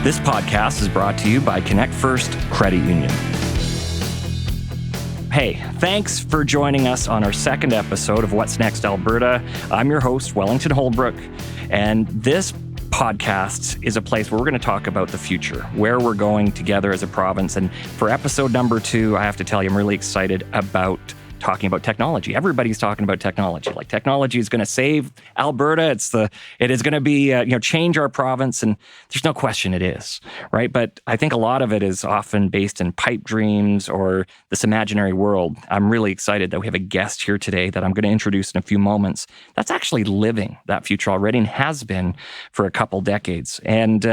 This podcast is brought to you by Connect First Credit Union. Hey, thanks for joining us on our second episode of What's Next Alberta. I'm your host, Wellington Holbrook, and this podcast is a place where we're going to talk about the future, where we're going together as a province. And for episode number 2, I have to tell you, I'm really excited about talking about technology. Everybody's talking about technology. Like, technology is going to save Alberta. It is going to be change our province, and there's no question it is, right? But I think a lot of it is often based in pipe dreams or this imaginary world. I'm really excited that we have a guest here today that I'm going to introduce in a few moments. That's actually living that future already and has been for a couple decades, and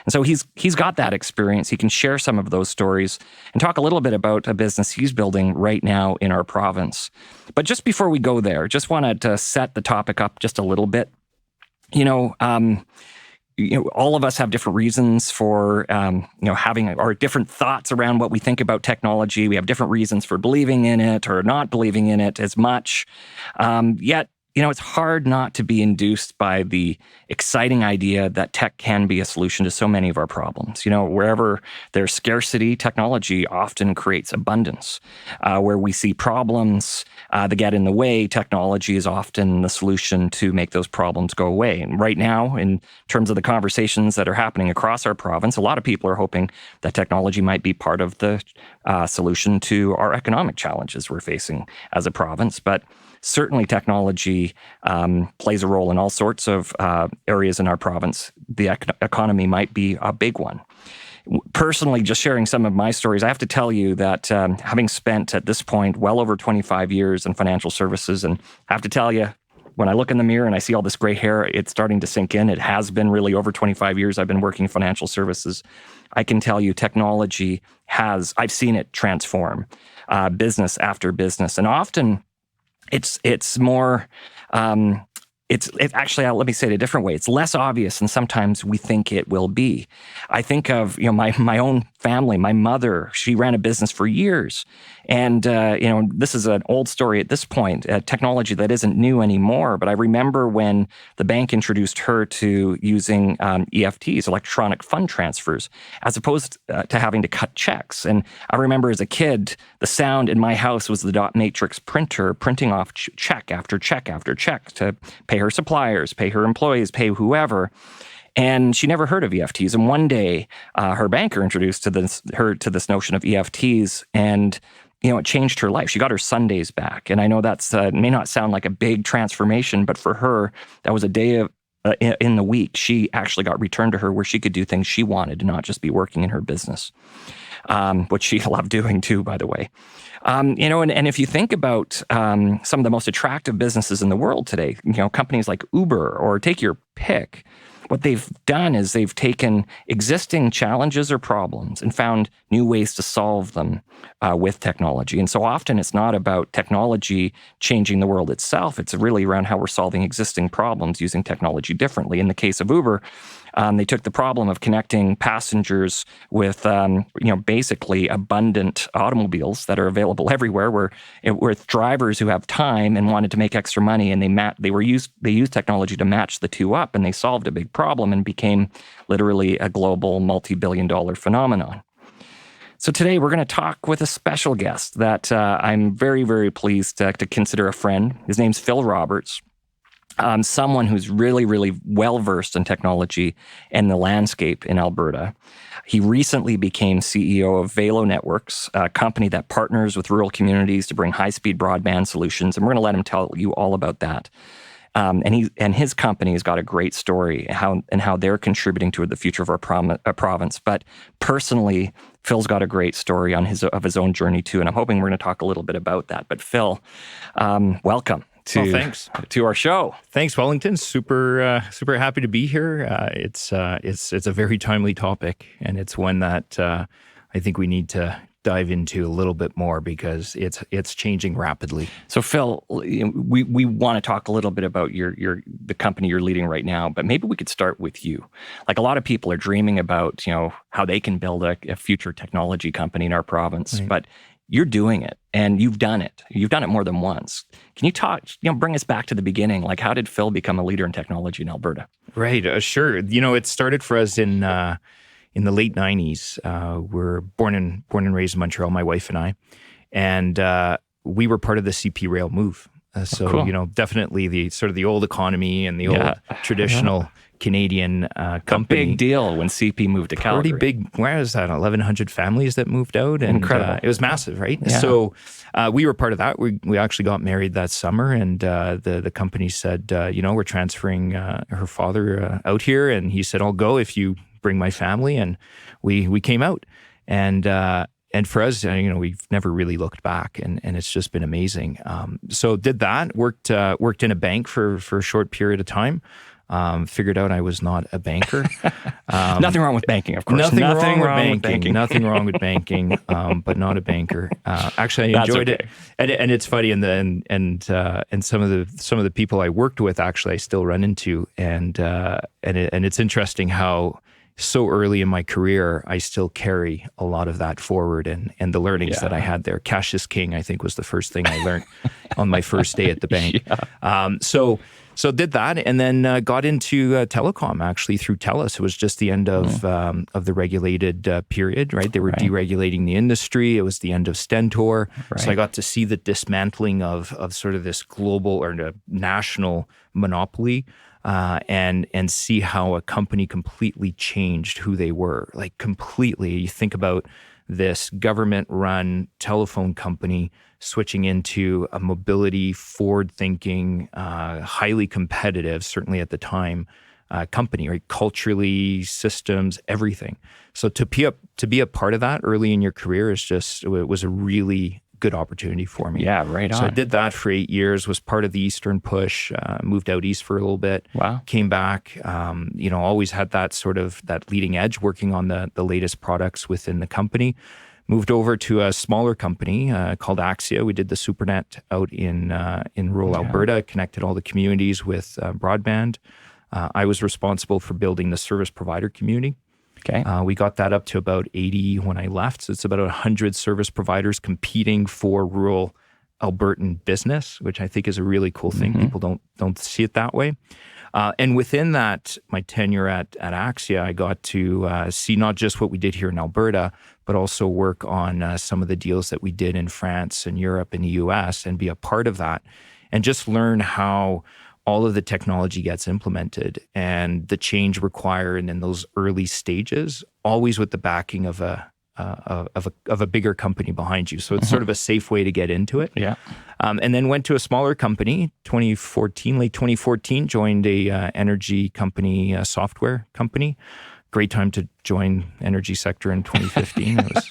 so he's got that experience. He can share some of those stories and talk a little bit about a business he's building right now in our province. But just before we go there, just wanted to set the topic up just a little bit. All of us have different reasons for, having or different thoughts around what we think about technology. We have different reasons for believing in it or not believing in it as much. Yet, it's hard not to be induced by the exciting idea that tech can be a solution to so many of our problems. Wherever there's scarcity, technology often creates abundance. Where we see problems that get in the way, technology is often the solution to make those problems go away. And right now, in terms of the conversations that are happening across our province, a lot of people are hoping that technology might be part of the solution to our economic challenges we're facing as a province. But certainly, technology plays a role in all sorts of areas in our province. The economy might be a big one. Personally, just sharing some of my stories, I have to tell you that having spent at this point well over 25 years in financial services, and I have to tell you, when I look in the mirror and I see all this gray hair, it's starting to sink in. It has been really over 25 years I've been working in financial services. I can tell you technology I've seen it transform business after business. And often, it's more, it's actually, let me say it a different way. It's less obvious than sometimes we think it will be. I think of, my own family, my mother, she ran a business for years. And, this is an old story at this point, technology that isn't new anymore. But I remember when the bank introduced her to using EFTs, electronic fund transfers, as opposed to having to cut checks. And I remember as a kid, the sound in my house was the dot matrix printer printing off check after check after check to pay her suppliers, pay her employees, pay whoever. And she never heard of EFTs. And one day, her banker introduced her to this notion of EFTs, and it changed her life. She got her Sundays back. And I know that's may not sound like a big transformation, but for her, that was a day of in the week she actually got returned to her where she could do things she wanted, not just be working in her business, which she loved doing too, by the way. And if you think about some of the most attractive businesses in the world today, companies like Uber or take your pick, what they've done is they've taken existing challenges or problems and found new ways to solve them with technology. And so often it's not about technology changing the world itself. It's really around how we're solving existing problems using technology differently. In the case of Uber, they took the problem of connecting passengers with, basically abundant automobiles that are available everywhere, with drivers who have time and wanted to make extra money, and they used technology to match the two up, and they solved a big problem and became literally a global multi-billion-dollar phenomenon. So today we're going to talk with a special guest that I'm very, very pleased to consider a friend. His name's Phil Roberts. Someone who's really, really well-versed in technology and the landscape in Alberta. He recently became CEO of Valo Networks, a company that partners with rural communities to bring high-speed broadband solutions, and we're going to let him tell you all about that. And his company has got a great story how they're contributing to the future of our province. But personally, Phil's got a great story of his own journey too, and I'm hoping we're going to talk a little bit about that. But Phil, welcome to our show. Thanks, Wellington. Super happy to be here. It's a very timely topic, and it's one that I think we need to dive into a little bit more because it's changing rapidly. So, Phil, we want to talk a little bit about the company you're leading right now, but maybe we could start with you. Like, a lot of people are dreaming about how they can build a future technology company in our province, right. But you're doing it, and you've done it. You've done it more than once. Can you talk, bring us back to the beginning? Like, how did Phil become a leader in technology in Alberta? Right, sure. It started for us in in the late 90s. We're born and raised in Montreal, my wife and I. And we were part of the CP Rail move. So, cool. Definitely the sort of the old economy and the old traditional Canadian company. A big deal when CP moved to Calgary. Pretty big. Where was that? 1,100 families that moved out. And Incredible. It was massive, right? Yeah. So we were part of that. We actually got married that summer, and the company said, we're transferring her father out here. And he said, I'll go if you bring my family. And we came out. And for us, we've never really looked back, and it's just been amazing. So did that, worked in a bank for a short period of time. Figured out I was not a banker. Nothing wrong with banking, of course. Nothing wrong with banking. Nothing wrong with banking, but not a banker. Actually, I enjoyed it, and it's funny. And some of the people I worked with, actually, I still run into, and it's interesting how so early in my career, I still carry a lot of that forward and the learnings that I had there. Cash is king, I think, was the first thing I learned on my first day at the bank. So did that, and then got into telecom, actually, through TELUS. It was just the end of the regulated period, right? They were deregulating the industry. It was the end of Stentor. Right. So I got to see the dismantling of sort of this global or national monopoly. And see how a company completely changed who they were, like completely. You think about this government-run telephone company switching into a mobility, forward-thinking, highly competitive, certainly at the time, company, right? Culturally, systems, everything. So to be a part of that early in your career it was a really good opportunity for me. Yeah, right on. So I did that for 8 years, was part of the Eastern push, moved out east for a little bit. Wow. Came back, always had that sort of that leading edge working on the latest products within the company. Moved over to a smaller company called Axia. We did the SuperNet out in rural Alberta, connected all the communities with broadband. I was responsible for building the service provider community. Okay. We got that up to about 80 when I left. So it's about 100 service providers competing for rural Albertan business, which I think is a really cool thing. Mm-hmm. People don't see it that way. And within that, my tenure at Axia, I got to see not just what we did here in Alberta, but also work on some of the deals that we did in France and Europe and the US and be a part of that and just learn how all of the technology gets implemented and the change required in those early stages, always with the backing of a bigger company behind you. So it's sort of a safe way to get into it. Yeah. And then went to a smaller company, late 2014, joined a energy company, a software company. Great time to join energy sector in 2015. It was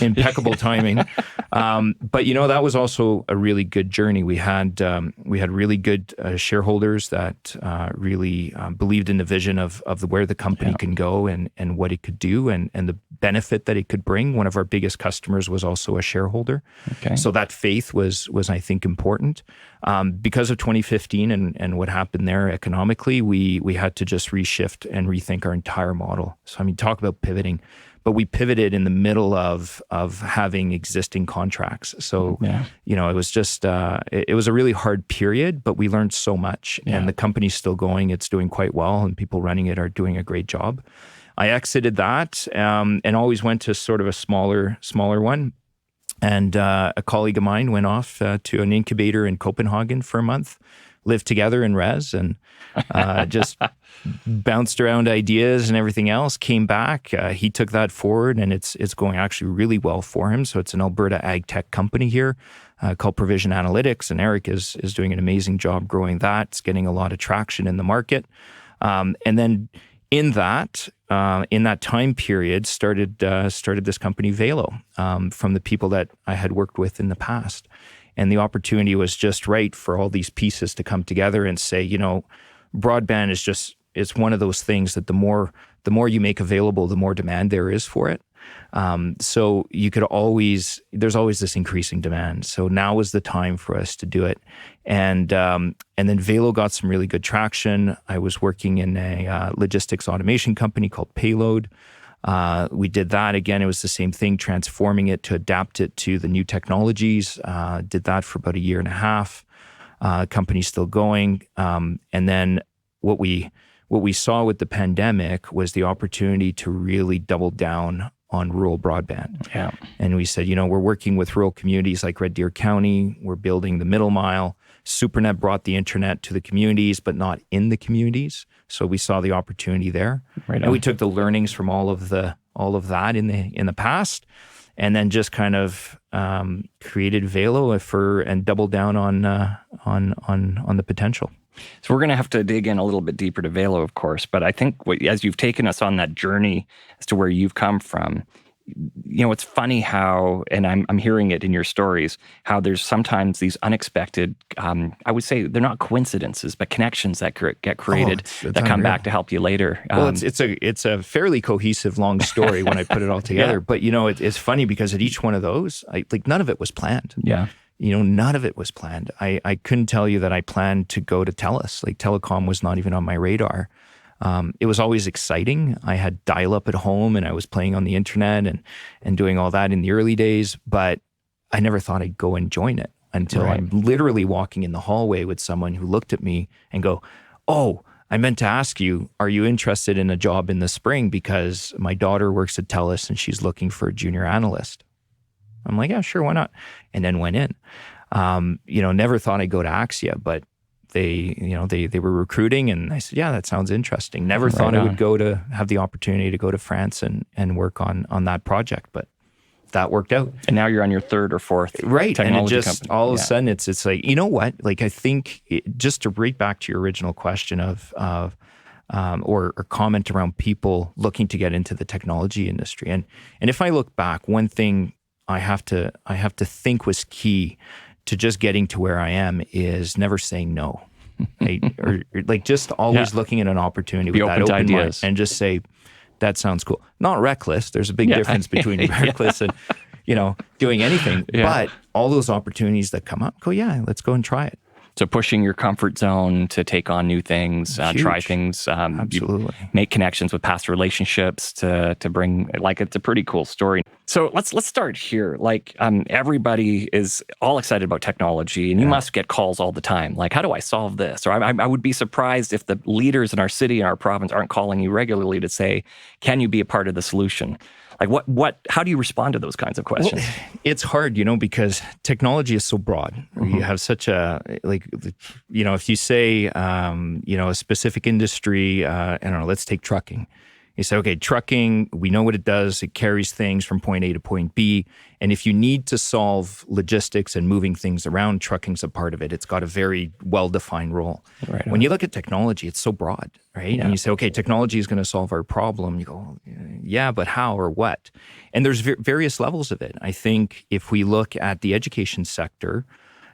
impeccable timing. But that was also a really good journey. We had really good shareholders that really believed in the vision of where the company can go and what it could do and the benefit that it could bring. One of our biggest customers was also a shareholder. Okay. So that faith was I think important. Because of 2015 and what happened there economically, we had to just reshift and rethink our entire model. So talk about pivoting, but we pivoted in the middle of having existing contracts. So it was just it was a really hard period, but we learned so much, and the company's still going. It's doing quite well, and people running it are doing a great job. I exited that and always went to sort of a smaller one. And a colleague of mine went off to an incubator in Copenhagen for a month, lived together in res, and just bounced around ideas and everything else, came back. He took that forward, and it's going actually really well for him. So it's an Alberta ag tech company here called Provision Analytics, and Eric is doing an amazing job growing that. It's getting a lot of traction in the market. And then in that time period, started this company, Valo, from the people that I had worked with in the past. And the opportunity was just right for all these pieces to come together and say, broadband it's one of those things that the more you make available, the more demand there is for it. So there's always this increasing demand. So now was the time for us to do it. And then Valo got some really good traction. I was working in a logistics automation company called Payload. We did that again. It was the same thing, transforming it to adapt it to the new technologies. Did that for about a year and a half. Company's still going. And then what we what we saw with the pandemic was the opportunity to really double down on rural broadband. Yeah. And we said, we're working with rural communities like Red Deer County. We're building the middle mile. SuperNet brought the internet to the communities, but not in the communities. So we saw the opportunity there. Right on. And we took the learnings from all of that in the past, and then just kind of created Valo and doubled down on the potential. So we're going to have to dig in a little bit deeper to Valo, of course. But I think as you've taken us on that journey as to where you've come from, it's funny how, and I'm hearing it in your stories, how there's sometimes these unexpected, I would say they're not coincidences, but connections that get created that come back to help you later. Well, it's a fairly cohesive, long story when I put it all together. But it's funny because at each one of those, none of it was planned. Yeah. None of it was planned. I couldn't tell you that I planned to go to TELUS. Telecom was not even on my radar. It was always exciting. I had dial-up at home and I was playing on the internet and doing all that in the early days, but I never thought I'd go and join it until I'm literally walking in the hallway with someone who looked at me and go, "Oh, I meant to ask you, are you interested in a job in the spring? Because my daughter works at TELUS and she's looking for a junior analyst." I'm like, "Yeah, sure, why not?" And then went in. Never thought I'd go to Axia, but they were recruiting, and I said, "Yeah, that sounds interesting." Never thought I would go to have the opportunity to go to France and work on that project, but that worked out. And now you're on your third or fourth technology and it just company. All of a sudden it's like, you know what? I think just to bring back to your original question of or comment around people looking to get into the technology industry, and if I look back, one thing I have to think was key to just getting to where I am is never saying no, right? or just always looking at an opportunity with that open mind and just say, "That sounds cool." Not reckless. There's a big difference between reckless and doing anything. But all those opportunities that come up, go, let's go and try it. So pushing your comfort zone to take on new things, try things, absolutely, make connections with past relationships to bring, it's a pretty cool story. So let's start here. Everybody is all excited about technology, and you must get calls all the time. How do I solve this? Or I would be surprised if the leaders in our city and our province aren't calling you regularly to say, "Can you be a part of the solution?" How do you respond to those kinds of questions? Well, it's hard, because technology is so broad. You have such if you say, a specific industry, I don't know, let's take trucking. You say, okay, trucking, we know what it does. It carries things from point A to point B. And if you need to solve logistics and moving things around, trucking's a part of it. It's got a very well-defined role. Right. When you look at technology, it's so broad, right? Yeah. And you say, okay, technology is going to solve our problem. You go, yeah, but how or what? And there's various levels of it. I think if we look at the education sector,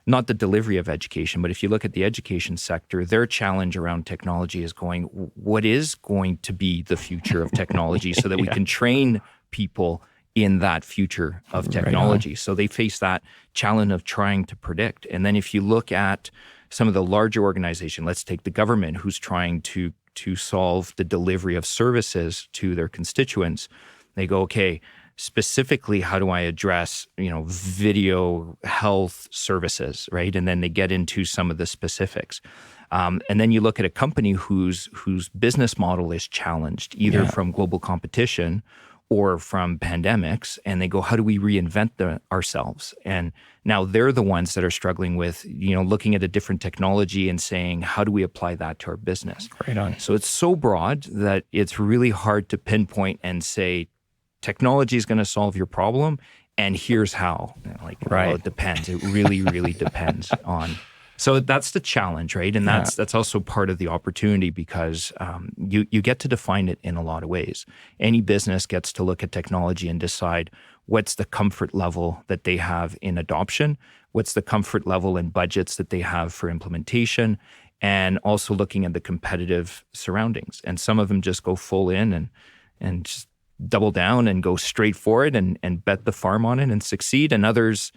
not the delivery of education, but if you look at the education sector, their challenge around technology is going, what is going to be the future of technology so that we can train people in that future of technology? Right. So they face that challenge of trying to predict. And then if you look at some of the larger organizations, let's take the government, who's trying to solve the delivery of services to their constituents, they go, okay, specifically, how do I address, video health services, right? And then they get into some of the specifics. And then you look at a company whose business model is challenged, either from global competition or from pandemics, and they go, how do we reinvent ourselves? And now they're the ones that are struggling with, looking at a different technology and saying, how do we apply that to our business? Right on. So it's so broad that it's really hard to pinpoint and say, technology is going to solve your problem, and here's how. Well, it depends. It really, really depends on. So that's the challenge, right? And that's also part of the opportunity, because you get to define it in a lot of ways. Any business gets to look at technology and decide what's the comfort level that they have in adoption, what's the comfort level in budgets that they have for implementation, and also looking at the competitive surroundings. And some of them just go full in and just double down and go straight for it and bet the farm on it and succeed, and others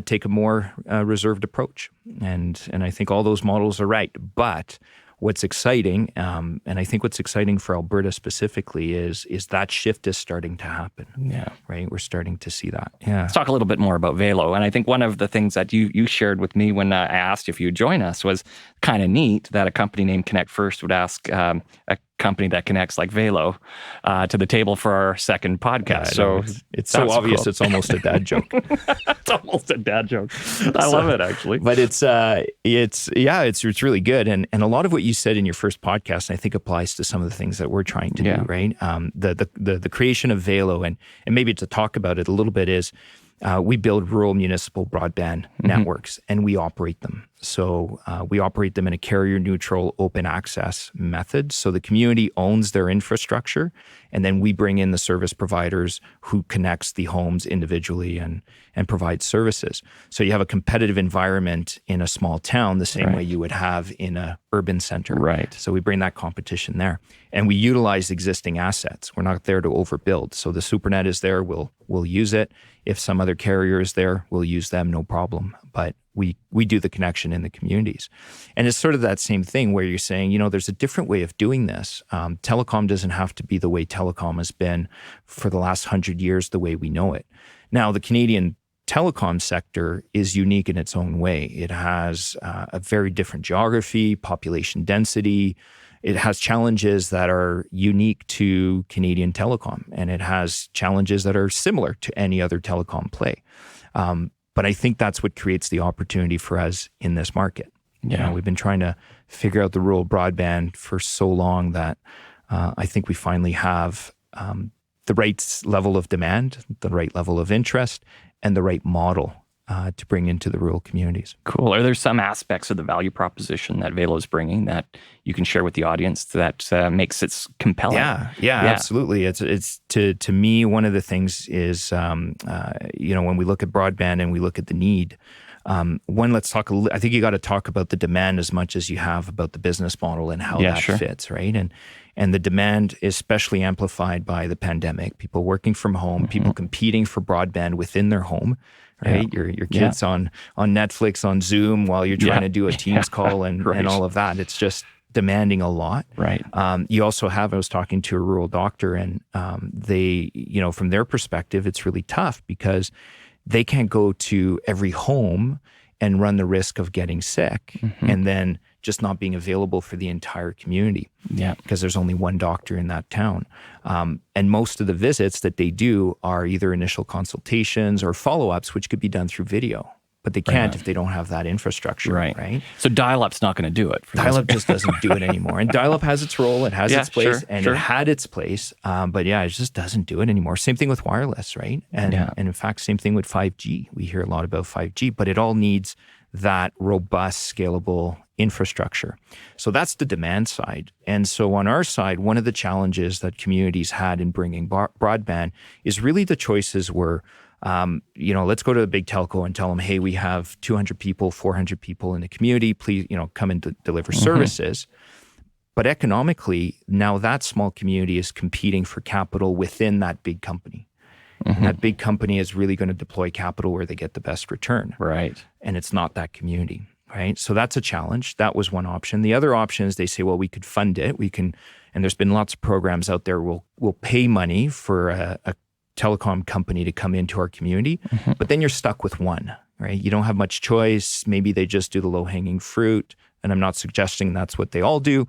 take a more reserved approach. And I think all those models are right. But what's exciting, and I think what's exciting for Alberta specifically is that shift is starting to happen. Yeah. Right? We're starting to see that. Yeah. Let's talk a little bit more about Valo. And I think one of the things that you shared with me when I asked if you'd join us was kind of neat that a company named Connect First would ask a company that connects like Valo to the table for our second podcast. So it's so obvious. Cool. It's almost a dad joke. It's almost a dad joke. I love it, actually. But it's really good. And a lot of what you said in your first podcast, I think, applies to some of the things that we're trying to do, right? The creation of Valo, and maybe to talk about it a little bit, is we build rural municipal broadband networks, and we operate them. So we operate them in a carrier-neutral open access method. So the community owns their infrastructure, and then we bring in the service providers who connects the homes individually and provide services. So you have a competitive environment in a small town the same way you would have in a urban center. Right. So we bring that competition there. And we utilize existing assets. We're not there to overbuild. So the SuperNet is there, we'll use it. If some other carrier is there, we'll use them, no problem. But we do the connection in the communities. And it's sort of that same thing where you're saying, there's a different way of doing this. Telecom doesn't have to be the way telecom has been for the last 100 years, the way we know it. Now, the Canadian telecom sector is unique in its own way. It has a very different geography, population density. It has challenges that are unique to Canadian telecom, and it has challenges that are similar to any other telecom play. But I think that's what creates the opportunity for us in this market. Yeah. We've been trying to figure out the rural broadband for so long that I think we finally have the right level of demand, the right level of interest, and the right model to bring into the rural communities. Cool. Are there some aspects of the value proposition that Valo is bringing that you can share with the audience that makes it compelling? Yeah, absolutely. It's to me, one of the things is, when we look at broadband and we look at the need, let's talk. I think you got to talk about the demand as much as you have about the business model and how that fits, right? And the demand is especially amplified by the pandemic. People working from home, people competing for broadband within their home. Right, your kids on Netflix, on Zoom, while you're trying to do a Teams call and all of that. It's just demanding a lot. Right. You also have. I was talking to a rural doctor, and they, from their perspective, it's really tough because they can't go to every home and run the risk of getting sick and then just not being available for the entire community. Yeah. Because there's only one doctor in that town. And most of the visits that they do are either initial consultations or follow-ups, which could be done through video. But they can't if they don't have that infrastructure, right? So dial-up's not going to do it. Dial-up just doesn't do it anymore. And dial-up has its role, it has its place, it had its place. But it just doesn't do it anymore. Same thing with wireless, right? And in fact, same thing with 5G. We hear a lot about 5G, but it all needs that robust, scalable infrastructure. So that's the demand side. And so on our side, one of the challenges that communities had in bringing broadband is really the choices were, let's go to a big telco and tell them, hey, we have 200 people, 400 people in the community. Please, come and deliver services. But economically, now that small community is competing for capital within that big company. And that big company is really going to deploy capital where they get the best return. Right. And it's not that community, right? So that's a challenge. That was one option. The other option is they say, well, we could fund it. We can, and there's been lots of programs out there. We'll pay money for a telecom company to come into our community, but then you're stuck with one, right? You don't have much choice. Maybe they just do the low-hanging fruit. And I'm not suggesting that's what they all do,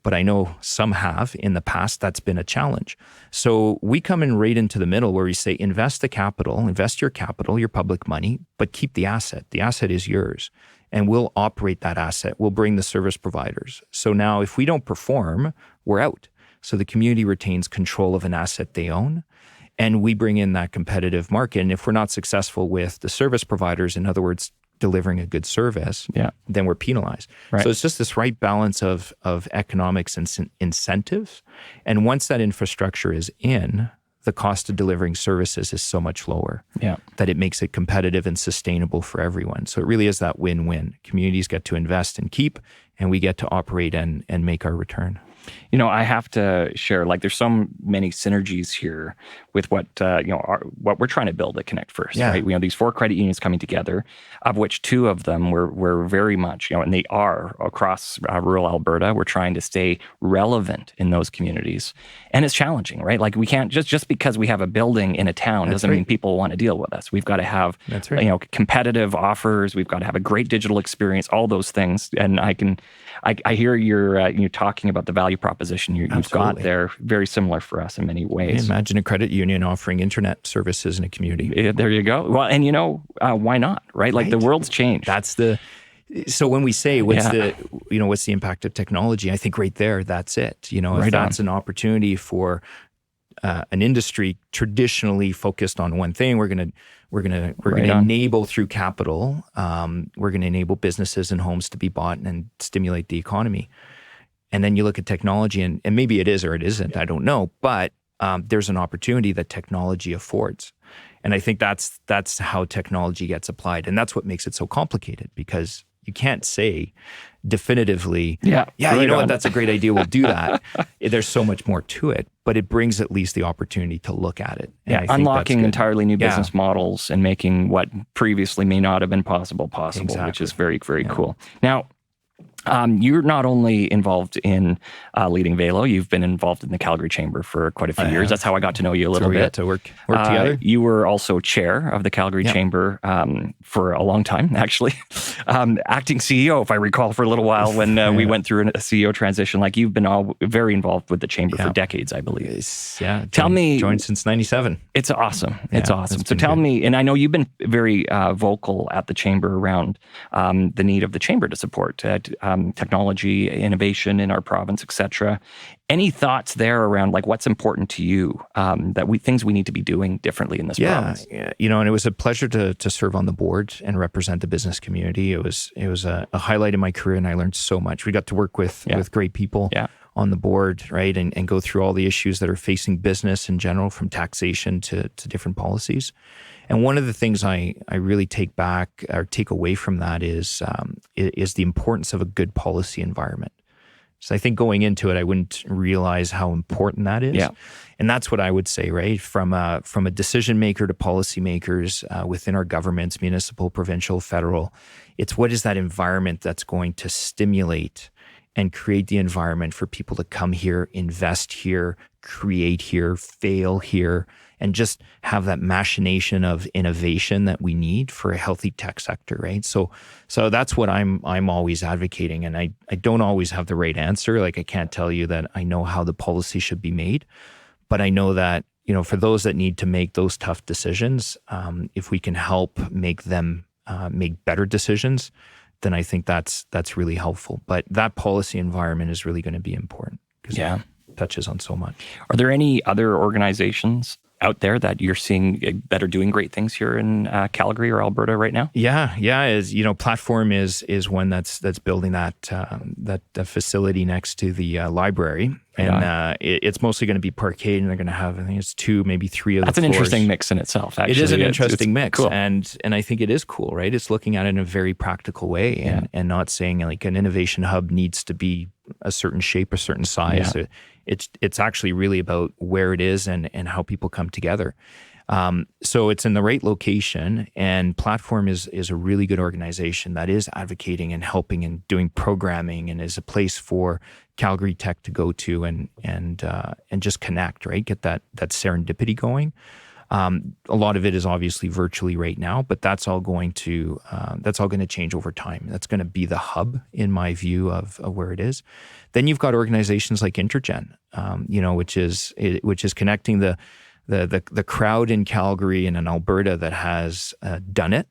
but I know some have in the past. That's been a challenge. So we come in right into the middle where we say, invest your capital, your public money, but keep the asset. The asset is yours. And we'll operate that asset. We'll bring the service providers. So now if we don't perform, we're out. So the community retains control of an asset they own. And we bring in that competitive market. And if we're not successful with the service providers, in other words, delivering a good service, then we're penalized. Right. So it's just this right balance of economics and incentives. And once that infrastructure is in, the cost of delivering services is so much lower that it makes it competitive and sustainable for everyone. So it really is that win-win. Communities get to invest and keep, and we get to operate and make our return. I have to share, like, there's so many synergies here with what we're trying to build at Connect First, right? We have these 4 credit unions coming together, of which 2 of them were very much, and they are across rural Alberta. We're trying to stay relevant in those communities, and it's challenging, right? Like, we can't just because we have a building in a town doesn't mean people want to deal with us. We've got to have competitive offers. We've got to have a great digital experience. All those things, and I hear you're talking about the value proposition you've got there. Very similar for us in many ways. Imagine a credit union offering internet services in a community. There you go. Well, and why not, right? Like, the world's changed. So when we say what's the impact of technology, I think right there, that's it. If that's an opportunity for an industry traditionally focused on one thing, we're going to enable through capital. We're going to enable businesses and homes to be bought and stimulate the economy. And then you look at technology, and maybe it is or it isn't, I don't know, but there's an opportunity that technology affords. And I think that's how technology gets applied. And that's what makes it so complicated, because you can't say definitively, what, that's a great idea, we'll do that. There's so much more to it, but it brings at least the opportunity to look at it. And unlocking entirely new business models and making what previously may not have been possible, which is very, very cool. Now, you're not only involved in leading Valo, you've been involved in the Calgary Chamber for quite a few years. That's how I got to know you a little bit. We got to work together. You were also chair of the Calgary Chamber for a long time, actually. Acting CEO, if I recall, for a little while when we went through a CEO transition. Like, you've been very involved with the Chamber for decades, I believe. Tell me. Joined since 97. It's awesome. It's awesome. So tell me, and I know you've been very vocal at the Chamber around the need of the Chamber to support technology, innovation in our province, etc. Any thoughts there around, like, what's important to you, things we need to be doing differently in this province? And it was a pleasure to serve on the board and represent the business community. It was a highlight in my career, and I learned so much. We got to work with great people on the board, right, and go through all the issues that are facing business in general, from taxation to different policies. And one of the things I really take away from that is the importance of a good policy environment. So I think going into it, I wouldn't realize how important that is. And that's what I would say, right? From a decision maker to policymakers within our governments, municipal, provincial, federal, it's what is that environment that's going to stimulate and create the environment for people to come here, invest here, create here, fail here, and just have that machination of innovation that we need for a healthy tech sector, right? So that's what I'm always advocating, and I don't always have the right answer. Like, I can't tell you that I know how the policy should be made, but I know that, for those that need to make those tough decisions, if we can help make them make better decisions, then I think that's really helpful. But that policy environment is really going to be important, because it touches on so much. Are there any other organizations out there that you're seeing that are doing great things here in Calgary or Alberta right now? As Platform is one that's building that facility next to the library, and it's mostly going to be parkade, and they're going to have, I think it's 2, maybe 3 of the floors. That's an interesting mix in itself. Actually, it is an interesting mix, cool. and I think it is cool, right? It's looking at it in a very practical way, and not saying like an innovation hub needs to be a certain shape, a certain size. It's actually really about where it is and how people come together. So it's in the right location, and Platform is a really good organization that is advocating and helping and doing programming, and is a place for Calgary tech to go to and just connect, right? Get that serendipity going. A lot of it is obviously virtually right now, but that's all going to change over time. That's going to be the hub, in my view, of where it is. Then you've got organizations like Intergen, which is connecting the crowd in Calgary and in Alberta that has done it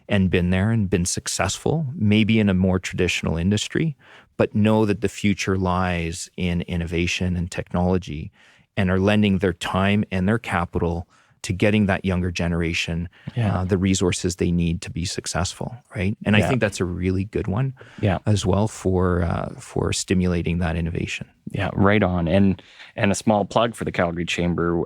and been there and been successful, maybe in a more traditional industry, but know that the future lies in innovation and technology, and are lending their time and their capital to getting that younger generation the resources they need to be successful, right? And I think that's a really good one as well for stimulating that innovation. Yeah, right on. And a small plug for the Calgary Chamber.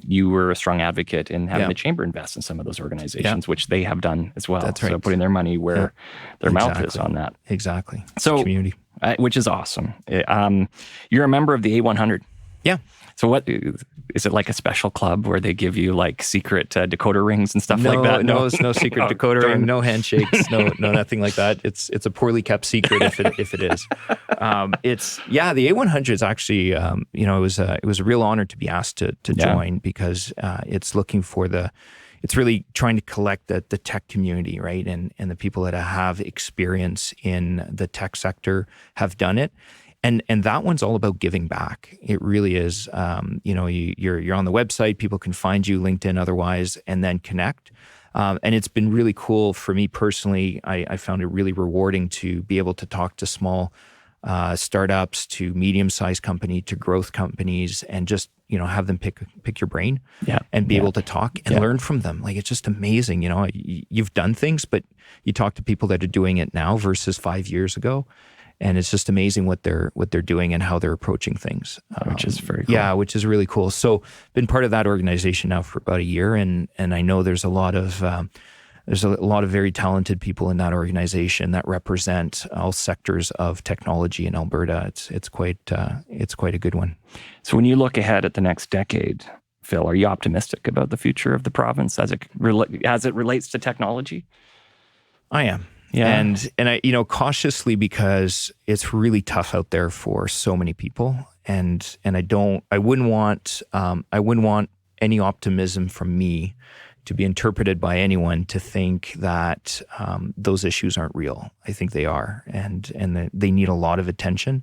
You were a strong advocate in having the Chamber invest in some of those organizations, which they have done as well. That's right. So putting their money where their mouth is on that. Exactly. So community. which is awesome. You're a member of the A100. Yeah. So what is it, like a special club where they give you like secret decoder rings and stuff like that? No, it's no secret decoder ring, no handshakes, no nothing like that. It's a poorly kept secret if it is. The A100 is actually it was a real honor to be asked to join because it's looking for it's really trying to collect the tech community, right? And the people that have experience in the tech sector have done it. And that one's all about giving back. It really is. You're on the website, people can find you, LinkedIn, otherwise, and then connect. And it's been really cool for me personally. I found it really rewarding to be able to talk to small startups, to medium-sized company, to growth companies, and just have them pick your brain, and be able to talk and learn from them. Like, it's just amazing. You've done things, but you talk to people that are doing it now versus 5 years ago. And it's just amazing what they're doing and how they're approaching things, which is very cool. Yeah, which is really cool. So, been part of that organization now for about a year, and I know there's a lot of very talented people in that organization that represent all sectors of technology in Alberta. It's quite a good one. So, when you look ahead at the next decade, Phil, are you optimistic about the future of the province as it relates to technology? I am. Yeah. And I, cautiously, because it's really tough out there for so many people. And I wouldn't want any optimism from me to be interpreted by anyone to think that those issues aren't real. I think they are, and they need a lot of attention.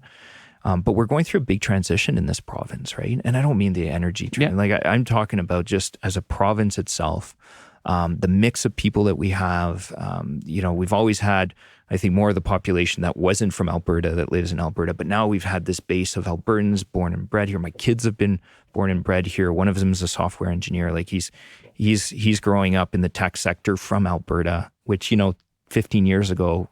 But we're going through a big transition in this province, right? And I don't mean the energy trend. Like, I'm talking about just as a province itself. The mix of people that we have, we've always had, I think, more of the population that wasn't from Alberta that lives in Alberta, but now we've had this base of Albertans born and bred here. My kids have been born and bred here. One of them is a software engineer. Like, he's growing up in the tech sector from Alberta, which 15 years ago,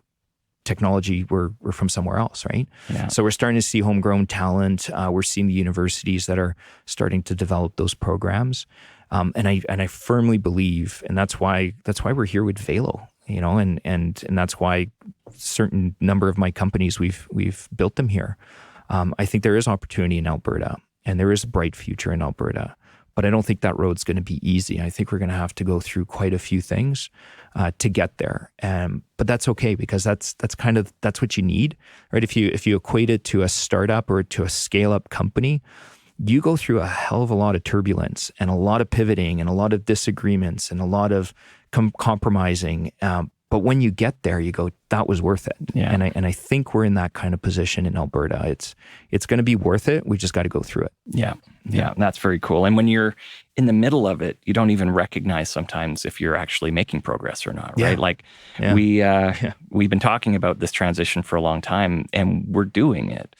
technology were from somewhere else, right? Yeah. So we're starting to see homegrown talent. We're seeing the universities that are starting to develop those programs. And I firmly believe, and that's why we're here with Valo, and that's why certain number of my companies we've built them here. I think there is opportunity in Alberta, and there is a bright future in Alberta, but I don't think that road's going to be easy. I think we're going to have to go through quite a few things to get there. But that's okay, because that's what you need, right? If you equate it to a startup or to a scale-up company, you go through a hell of a lot of turbulence and a lot of pivoting and a lot of disagreements and a lot of compromising. But when you get there, you go, that was worth it. Yeah. And I think we're in that kind of position in Alberta. It's going to be worth it. We just got to go through it. Yeah. That's very cool. And when you're in the middle of it, you don't even recognize sometimes if you're actually making progress or not, right? Like, we've been talking about this transition for a long time, and we're doing it.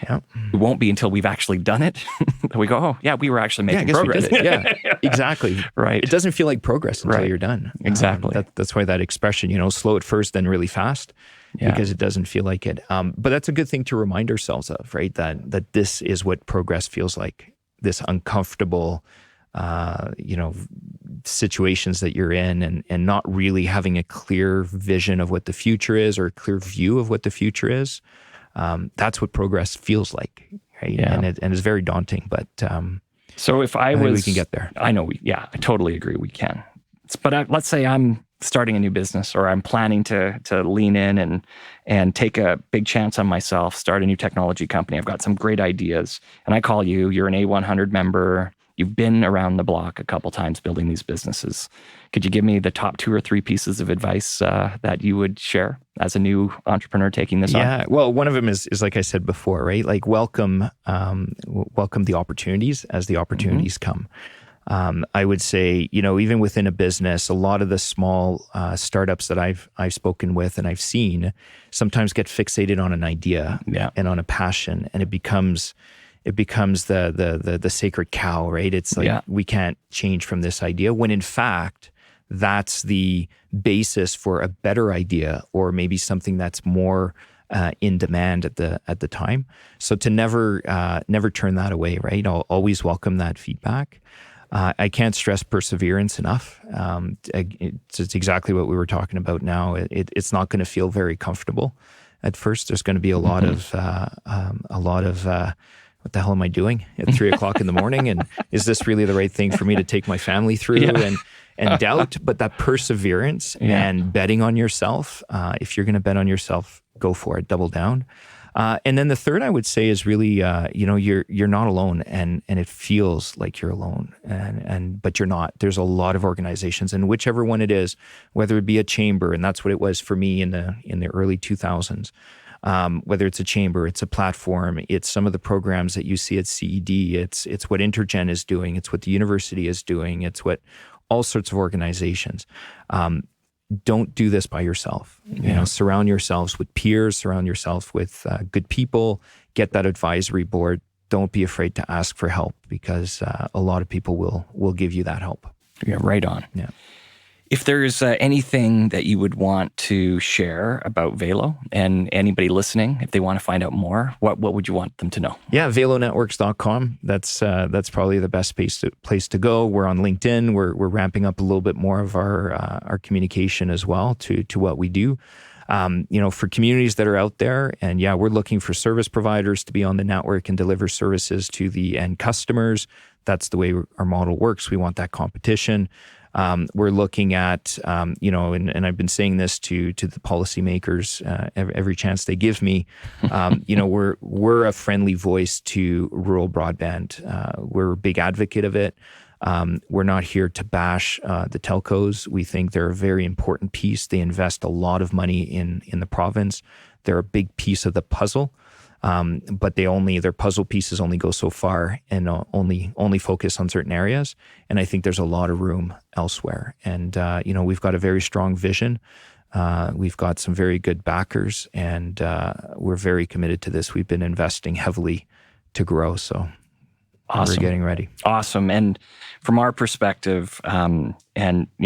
Yeah. It won't be until we've actually done it that we go, oh, yeah, we were actually making progress. We did it. Yeah, exactly. Right. It doesn't feel like progress until you're done. Exactly. That's why that expression, slow at first, then really fast, because it doesn't feel like it. But that's a good thing to remind ourselves of, right? That this is what progress feels like, this uncomfortable, situations that you're in, and not really having a clear vision of what the future is, or a clear view of what the future is. That's what progress feels like, right? Yeah. And it's very daunting, but so if I think we can get there. I know I totally agree we can. But let's say I'm starting a new business, or I'm planning to lean in and take a big chance on myself, start a new technology company. I've got some great ideas, and I call you. You're an A100 member. You've been around the block a couple times building these businesses. Could you give me the top 2 or 3 pieces of advice that you would share as a new entrepreneur taking this on? Yeah, well, one of them is like I said before, right? Like, welcome the opportunities as the opportunities come. I would say, even within a business, a lot of the small startups that I've spoken with and I've seen sometimes get fixated on an idea and on a passion, and it becomes the sacred cow, right? It's like, we can't change from this idea, when in fact, that's the basis for a better idea, or maybe something that's more in demand at the time. So to never turn that away, right? I'll always welcome that feedback. I can't stress perseverance enough. It's exactly what we were talking about now. It's not going to feel very comfortable. at first. There's going to be a lot of what the hell am I doing at 3 o'clock in the morning? And is this really the right thing for me to take my family through? And doubt, but that perseverance and betting on yourself. If you're going to bet on yourself, go for it, double down. And then the third I would say is really, you're not alone, and it feels like you're alone, but you're not. There's a lot of organizations, and whichever one it is, whether it be a chamber, and that's what it was for me in the early 2000s. Whether it's a chamber, it's a platform, it's some of the programs that you see at CED, it's what Intergen is doing, it's what the university is doing, it's what all sorts of organizations. Don't do this by yourself. Surround yourselves with peers, surround yourself with good people, get that advisory board. Don't be afraid to ask for help, because a lot of people will give you that help. Yeah, right on. Yeah. If there's anything that you would want to share about Valo, and anybody listening, if they want to find out more, what would you want them to know? Yeah, ValoNetworks.com. That's probably the best place to go. We're on LinkedIn. We're ramping up a little bit more of our communication as well to what we do. For communities that are out there, and we're looking for service providers to be on the network and deliver services to the end customers. That's the way our model works. We want that competition. We're looking at, and I've been saying this to the policymakers every chance they give me. We're a friendly voice to rural broadband. We're a big advocate of it. We're not here to bash the telcos. We think they're a very important piece. They invest a lot of money in the province. They're a big piece of the puzzle. But their puzzle pieces only go so far, and only focus on certain areas. And I think there's a lot of room elsewhere. And we've got a very strong vision. We've got some very good backers, and we're very committed to this. We've been investing heavily to grow. So awesome. We're getting ready. Awesome. And from our perspective,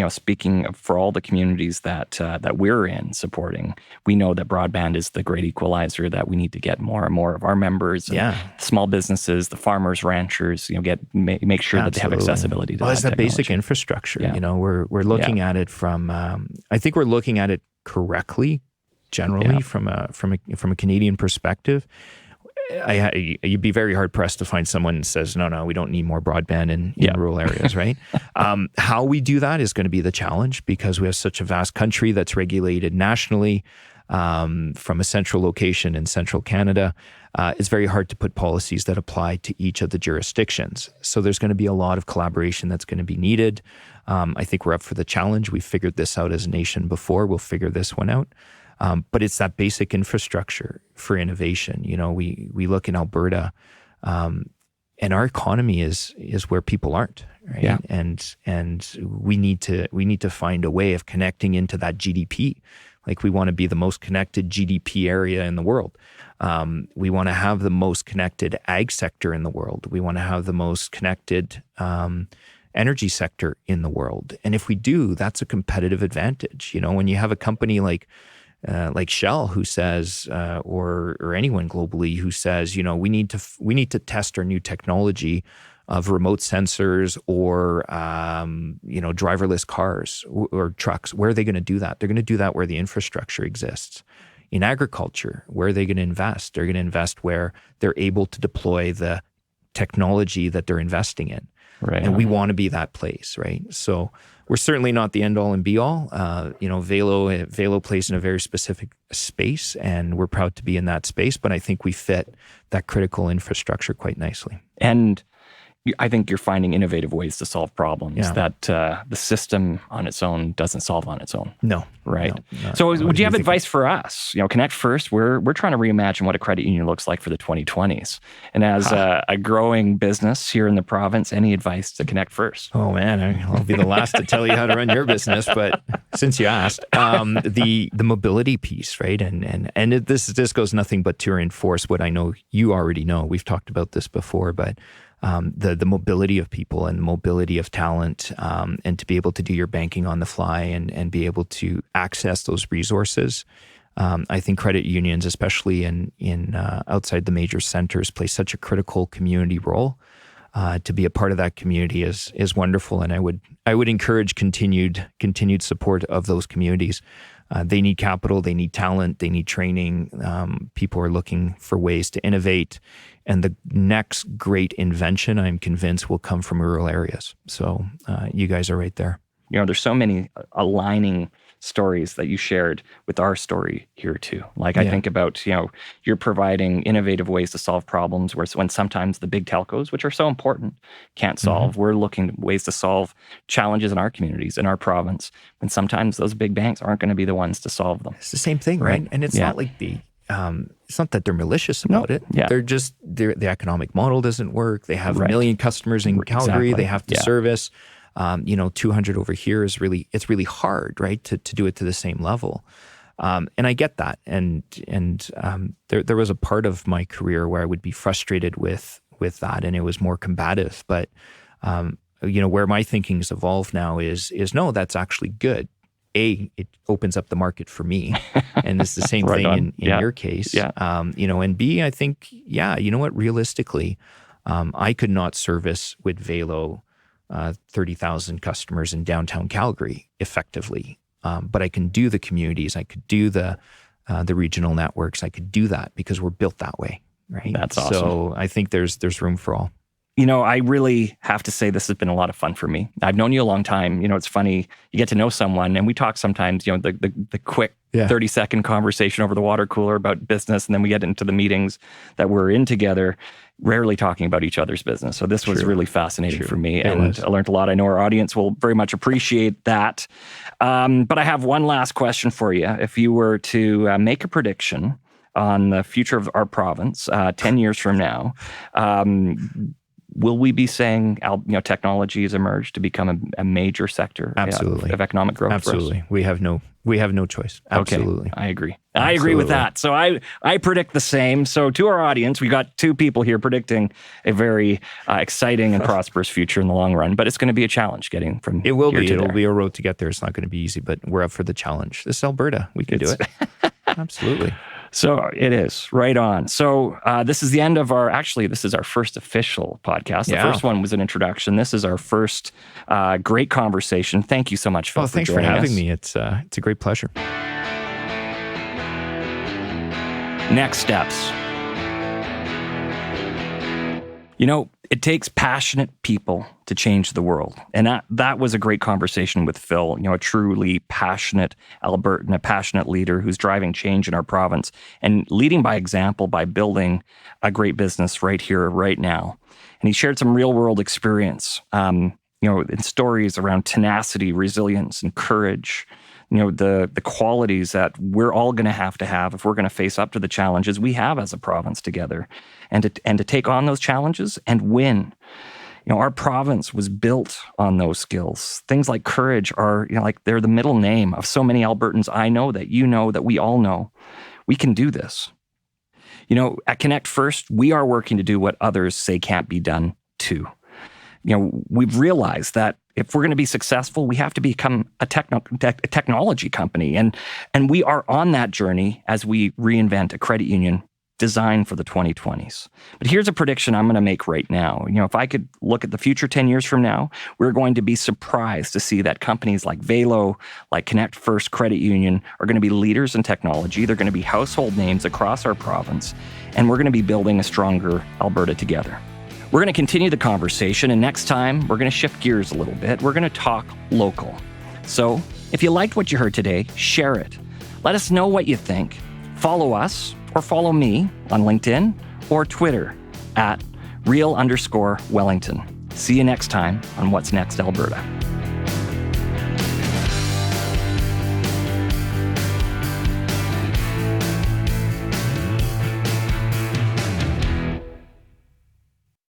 speaking for all the communities that we're in supporting, we know that broadband is the great equalizer, that we need to get more and more of our members, small businesses, the farmers, ranchers, make sure that they have accessibility to that it's that technology. basic infrastructure. We're looking at it from. I think we're looking at it correctly, generally from a Canadian perspective. You'd be very hard pressed to find someone that says, no, we don't need more broadband in rural areas, right? How we do that is going to be the challenge, because we have such a vast country that's regulated nationally from a central location in central Canada. It's very hard to put policies that apply to each of the jurisdictions. So there's going to be a lot of collaboration that's going to be needed. I think we're up for the challenge. We've figured this out as a nation before. We'll figure this one out. But it's that basic infrastructure for innovation. We look in Alberta, and our economy is where people aren't, right? Yeah. And we need to find a way of connecting into that GDP. Like, we want to be the most connected GDP area in the world. We want to have the most connected ag sector in the world. We want to have the most connected energy sector in the world. And if we do, that's a competitive advantage. When you have a company like Shell, who says, or anyone globally who says, we need to test our new technology of remote sensors or driverless cars or trucks. Where are they going to do that? They're going to do that where the infrastructure exists. In agriculture, where are they going to invest? They're going to invest where they're able to deploy the technology that they're investing in. Right. And we want to be that place, right? So we're certainly not the end all and be all. Valo plays in a very specific space, and we're proud to be in that space. But I think we fit that critical infrastructure quite nicely. And I think you're finding innovative ways to solve problems that the system on its own doesn't solve on its own. No. Right. No, so would you have advice for us? Connect First, we're trying to reimagine what a credit union looks like for the 2020s. And as a growing business here in the province, any advice to Connect First? Oh man, I'll be the last to tell you how to run your business, but since you asked, the mobility piece, right? And this goes nothing but to reinforce what I know you already know. We've talked about this before, but the mobility of people and mobility of talent, and to be able to do your banking on the fly and be able to access those resources. I think credit unions, especially in outside the major centers, play such a critical community role. To be a part of that community is wonderful, and I would encourage continued support of those communities. They need capital, they need talent, they need training. People are looking for ways to innovate. And the next great invention, I'm convinced, will come from rural areas. So you guys are right there. There's so many aligning stories that you shared with our story here too. Like I think about, you're providing innovative ways to solve problems when sometimes the big telcos, which are so important, can't solve. We're looking at ways to solve challenges in our communities, in our province, when sometimes those big banks aren't going to be the ones to solve them. It's the same thing, right? And it's not like it's not that they're malicious about it. Yeah. They're just, the economic model doesn't work. They have a million customers in Calgary they have to service. 200 over here is it's really hard, right, to do it to the same level. And I get that. And there was a part of my career where I would be frustrated with that, and it was more combative. But, where my thinking's evolved now is no, that's actually good. A, it opens up the market for me, and it's the same thing in your case. And B, I think, realistically, I could not service with Valo 30,000 customers in downtown Calgary effectively, but I can do the communities, I could do the regional networks, I could do that because we're built that way, right? That's awesome. So I think there's room for all. I really have to say this has been a lot of fun for me. I've known you a long time. It's funny, you get to know someone and we talk sometimes, the quick 30-second conversation over the water cooler about business, and then we get into the meetings that we're in together, rarely talking about each other's business. So this was really fascinating for me, and I learned a lot. I know our audience will very much appreciate that. But I have one last question for you. If you were to make a prediction on the future of our province 10 years from now, will we be saying, technology has emerged to become a major sector of economic growth? Absolutely. We have no choice. Absolutely. Okay. I agree. I agree with that. So I predict the same. So to our audience, we got two people here predicting a very exciting and prosperous future in the long run, but it's going to be a challenge getting from It will here be. to It'll there. be a road to get there. It's not going to be easy, but we're up for the challenge. This is Alberta. We can do it. Absolutely. So it is right on. So this is the end of this is our first official podcast. The first one was an introduction. This is our first great conversation. Thank you so much, Phil, thanks for having me. It's a great pleasure. Next steps. It takes passionate people to change the world. And that was a great conversation with Phil, a truly passionate Albertan, a passionate leader who's driving change in our province and leading by example by building a great business right here, right now. And he shared some real world experience, in stories around tenacity, resilience, and courage. The qualities that we're all going to have if we're going to face up to the challenges we have as a province together, and to take on those challenges and win. Our province was built on those skills. Things like courage are, they're the middle name of so many Albertans I know, that that we all know. We can do this. At Connect First, we are working to do what others say can't be done too. We've realized that if we're going to be successful, we have to become a technology company. And we are on that journey as we reinvent a credit union designed for the 2020s. But here's a prediction I'm going to make right now. If I could look at the future 10 years from now, we're going to be surprised to see that companies like Valo, like Connect First Credit Union are going to be leaders in technology. They're going to be household names across our province. And we're going to be building a stronger Alberta together. We're going to continue the conversation, and next time, we're going to shift gears a little bit. We're going to talk local. So, if you liked what you heard today, share it. Let us know what you think. Follow us, or follow me on LinkedIn or Twitter @real_Wellington. See you next time on What's Next Alberta.